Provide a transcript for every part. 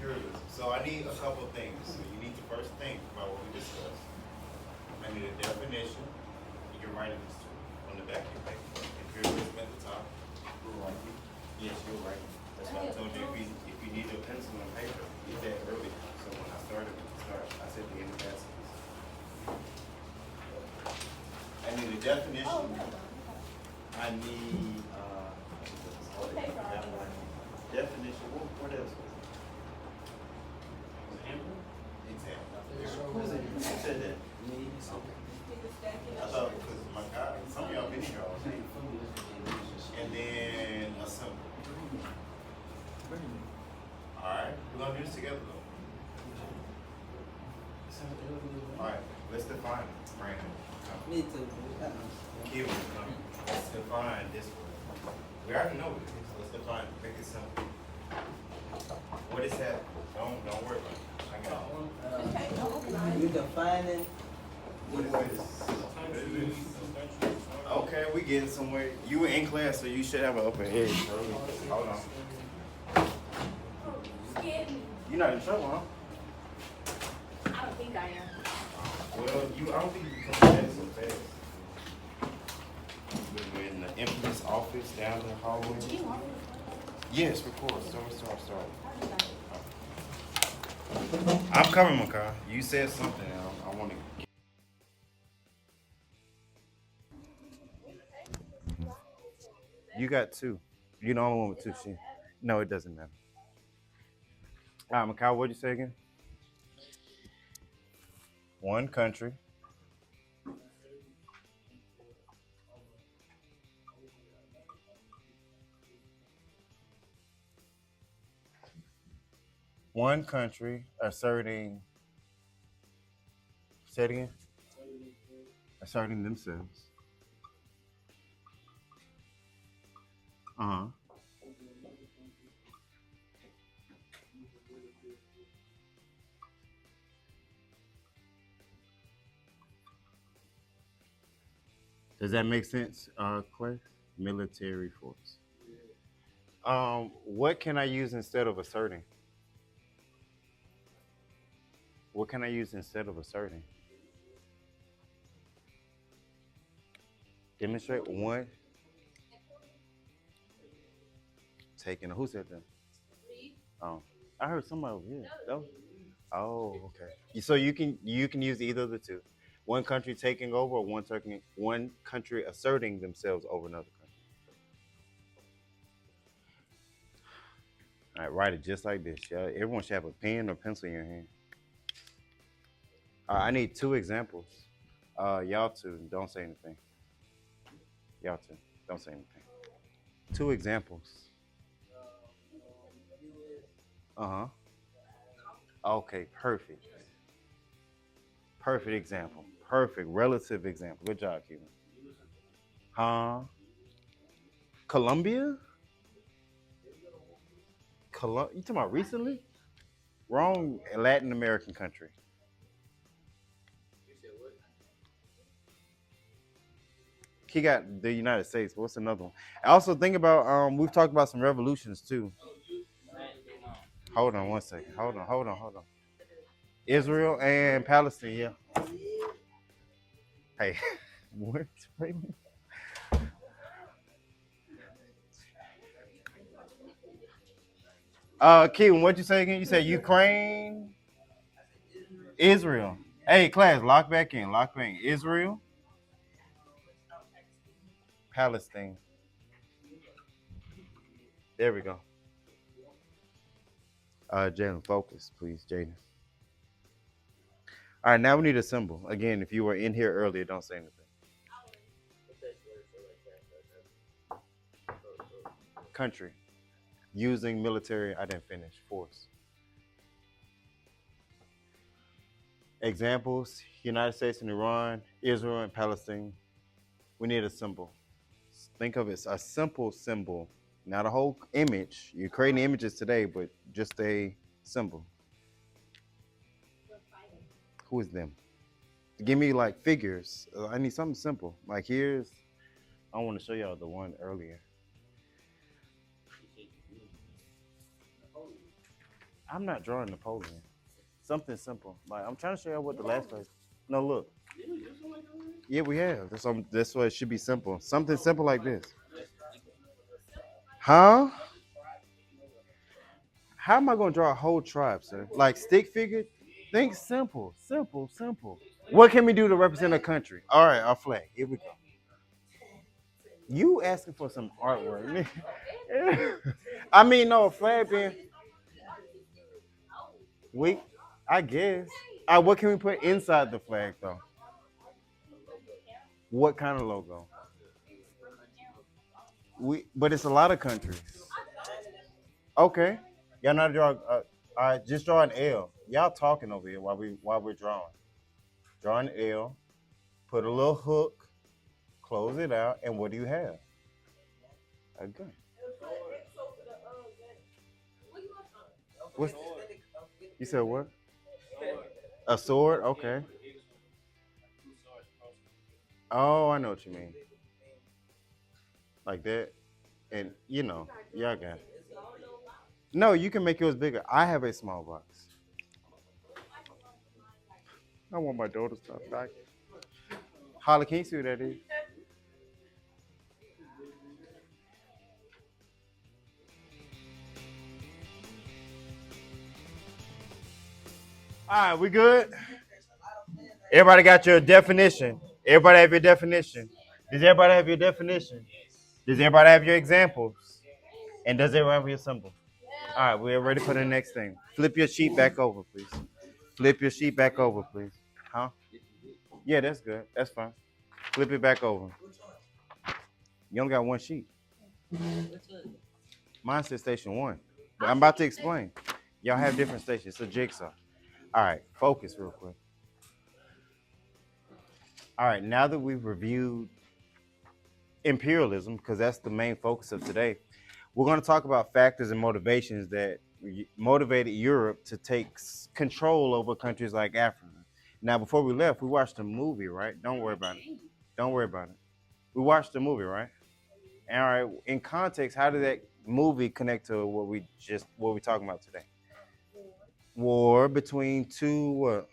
imperialism. So I need a couple of things. So you need to first think about what we discussed. I need a definition. You can write it on the back of your paper. Imperialism at the top. You're right. Yes, you're right. That's why I told you if you need a pencil and paper, get that early. So when I started with the start, I said the universities. I need a definition. I need definition. What else? Example. Who said that? I thought because my God, some of y'all been here all day. And then a symbol. Alright, we're gonna do this together though. Alright, let's define it, Brandon. Me too. Here we come. Let's define this word. We already know what it is. Let's define it. Make it simple. What is that? Don't worry about it. I got it. You defining. What is this? Okay, we getting somewhere. You were in class, so you should have an upper edge. Hold on. You're not in trouble, huh? I don't think I am. Well, I don't think you can come back so fast. We're in the infamous office down the hallway. Yes, of course. Sorry. I'm coming, Makai. You said something. I want to. You got two. You know I'm one with two. No, it doesn't matter. All right, Makai, what'd you say again? One country. One country asserting. Say it again. Asserting themselves. Uh-huh. Does that make sense, Clay? Military force. What can I use instead of asserting? What can I use instead of asserting? Demonstrate one. Taking. Who said that? Oh, I heard somebody over here. No? Oh, okay. So you can use either of the two. One country taking over, or one country asserting themselves over another country. All right, write it just like this. Yeah, everyone should have a pen or pencil in your hand. I need two examples. Y'all two, don't say anything. Y'all two, don't say anything. Two examples. Uh-huh. Okay, perfect. Perfect example. Perfect relative example. Good job, Cuban. Huh? Colombia? You talking about recently? Wrong Latin American country. He got the United States. What's another one? I also think about we've talked about some revolutions too. Hold on one second. Hold on. Israel and Palestine, yeah. Hey, what? Keaton, what'd you say again? You said Ukraine, Israel. Hey, class, lock back in. Israel, Palestine. There we go. Jalen, focus, please, Jaden. All right, now we need a symbol. Again, if you were in here earlier, don't say anything. Country. Using military, I didn't finish, force. Examples, United States and Iran, Israel and Palestine. We need a symbol. Think of it as a simple symbol, not a whole image. You're creating images today, but just a symbol. Who is them? Give me like figures. I need something simple. Like I want to show y'all the one earlier. I'm not drawing Napoleon. Something simple. Like I'm trying to show you what the last place. No, look. Yeah, we have. That's why it should be simple. Something simple like this. Huh? How am I gonna draw a whole tribe, sir? Like stick figure? Think simple, simple, simple. What can we do to represent a country? All right, our flag. Here we go. You asking for some artwork? I mean, no, a flag being we. I guess. What can we put inside the flag though? What kind of logo? But it's a lot of countries. Okay. Y'all not draw. All right, just draw an L. Y'all talking over here while we're drawing. Draw an L. Put a little hook. Close it out, and what do you have? A gun. What's, you said what? A sword? Okay. Oh, I know what you mean. Like that. And y'all got it. No, you can make yours bigger. I have a small box. I want my daughter to stop back. Holly, can you see what that is? All right, we good? Everybody got your definition. Everybody have your definition. Does everybody have your definition? Does everybody have your examples? And does everybody have your symbol? All right, we're ready for the next thing. Flip your sheet back over, please. Flip your sheet back over, please. Huh? Yeah, that's good. That's fine. Flip it back over. You only got one sheet. Mine says station one. But I'm about to explain. Y'all have different stations. It's a jigsaw. All right, focus real quick. All right, now that we've reviewed imperialism, because that's the main focus of today, we're going to talk about factors and motivations that motivated Europe to take control over countries like Africa. Now, before we left, we watched a movie, right? Don't worry about it. Don't worry about it. We watched the movie, right? All right. In context, how did that movie connect to what we're talking about today? War between two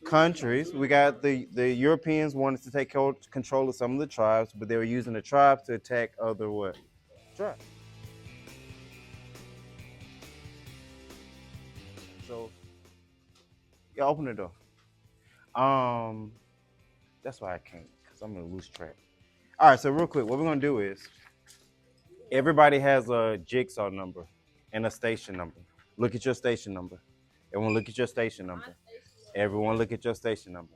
countries. We got the Europeans wanted to take control of some of the tribes, but they were using the tribes to attack other what? Tribes. So yeah, open the door. Um, that's why I can't, because I'm gonna lose track. All right, so real quick, what we're gonna do is everybody has a jigsaw number and a station number. Look at your station number. Everyone look at your station number. Everyone look at your station number.